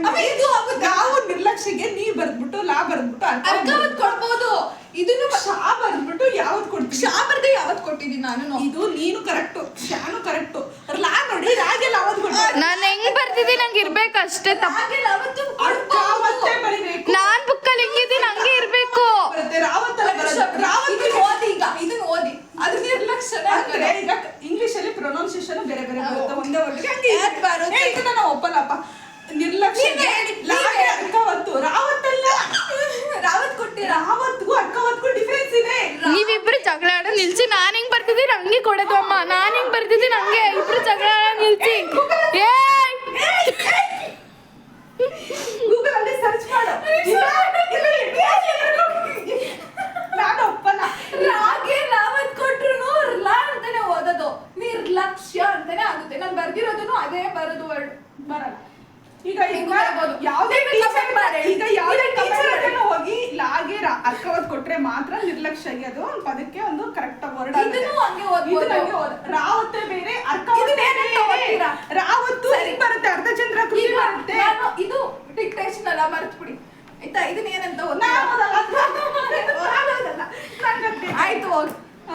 ನಾವು ನಿರ್ಲಕ್ಷ್ಯಗೆ ನೀ ಬರ್ದ್ಬಿಟ್ಟು ಲಾ ಬರ್ದ್ಬಿಟ್ಟು ಅರ್ಕಾವತ್ ಕೊಡ್ಬೋದು. ಇದನ್ನು ಶಾ ಬರ್ದ್ಬಿಟ್ಟು ಯಾವತ್ ಕೊಡ್ತೀನಿ? ಶಾ ಬರ್ದೆ ಯಾವತ್ ಕೊಟ್ಟಿದ್ದೀನಿ ನಾನು? ಇದು ನೀನು ಕರೆಕ್ಟು, ಶಾನು ಕರೆಕ್ಟು. ಲಾ ನೋಡಿ ರಾಗೆಲ್ಲ ಅವತ್ ಕೊಟ್ಟು ನಾನು ಹೆಂಗ್ ಬರ್ತಿದ್ದೀನಿ ನಂಗೆ ಇರ್ಬೇಕು ಅಷ್ಟೇ. ಅರ್ಕಾವತ್ತೇ ಬರಿಬೇಕು. ನಾನ್ ಬುಕ್ಕಲ್ಲಿ ಹೆಂಗಿದ್ದೀನಿ ಹಂಗೆ ಇರ್ಬೇಕು. ರಾವತ್ತೆಲ್ಲ ಓದಿ. ಈಗ ಇದನ್ನ ಓದಿ. ಅದು ನಿರ್ಲಕ್ಷ್ಯ ಅಂದ್ರೆ ಈಗ ಇಂಗ್ಲಿಷ್ ಅಲ್ಲಿ ಪ್ರೊನೌನ್ಸಿಯೇಷನ್ ಬೇರೆ ಬೇರೆ ಬರುತ್ತೆ ಒಂದೇ ವರ್ಡ್ಗೆ. ಇದನ್ನ ನಾವು ಒಪ್ಪಲ್ಲಪ್ಪ. ನಿರ್ಲಕ್ಷ್ಯ ಅರ್ಕಾವತ್ತು ರಾವತ್ತಲ್ಲ. ರಾವತ್ ಕೊಟ್ಟಿರ. ರಾವತ್ಗೂ ಅರ್ಕಾವತ್ಗೂ ಡಿಫ್ರೆನ್ಸ್ ಇದೆ. ನೀವಿಬ್ರು ಜಗಳ ಆಡೋ ನಿಲ್ಸಿ. ನಾನ್ ಹೆಂಗ್ ಬರ್ತಿದ್ದೀನಿ ಹಂಗೆ ಕೊಡೋದು ಅಮ್ಮ. ನಾನ್ ಹೆಂಗ್ ಬರ್ತಿದ್ದೀನಿ ಹಂಗೆ. ಇಬ್ರು ಜಗಳ ಆಡೋ ನಿಲ್ಸಿ. ಗೂಗಲ್ ಅಲ್ಲಿ ಸರ್ಚ್ ಮಾಡು. ನಾನು ಒಪ್ಪಲ್ಲ. ರಾಗೆ ರಾವತ್ ಕೊಟ್ರು ಲಾ ಅಂತಾನೆ ಓದೋದು. ನಿರ್ಲಕ್ಷ್ಯ ಅಂತಾನೆ ಆಗುತ್ತೆ. ನಾನು ಬರ್ದಿರೋದನ್ನು ಅದೇ ಬರೋದು ವರ್ಡ್ ಬರಲ್ಲ. ಈಗ ಯಾವುದೇ ಟೀಚರ್ ಹೋಗಿ ಲಾಗೆ ಅರ್ಕವತ್ ಕೊಟ್ರೆ ಮಾತ್ರ ನಿರ್ಲಕ್ಷ್ಯಗೆ ಅದು ಪದಕ್ಕೆ ಒಂದು ಕರೆಕ್ಟ್ ವರ್ಡ್. ರಾವತ್ತೆ ಬೇರೆ, ಅರ್ಕವತ್ತೆ ಬೇರೆ. ರಾವತ್ತು ಬರುತ್ತೆ, ಅರ್ಧಚಂದ್ರ ಕೃತಿ ಬರುತ್ತೆ. ಇದು ಡಿಕ್ಟೇಷನ್ ಅಲ್ಲ, ಮರ್ತ್ಬಿಡಿ ಆಯ್ತಾ. ಇದನ್ನ ಏನಂತ ಆಯ್ತು ಹೋಗಿ.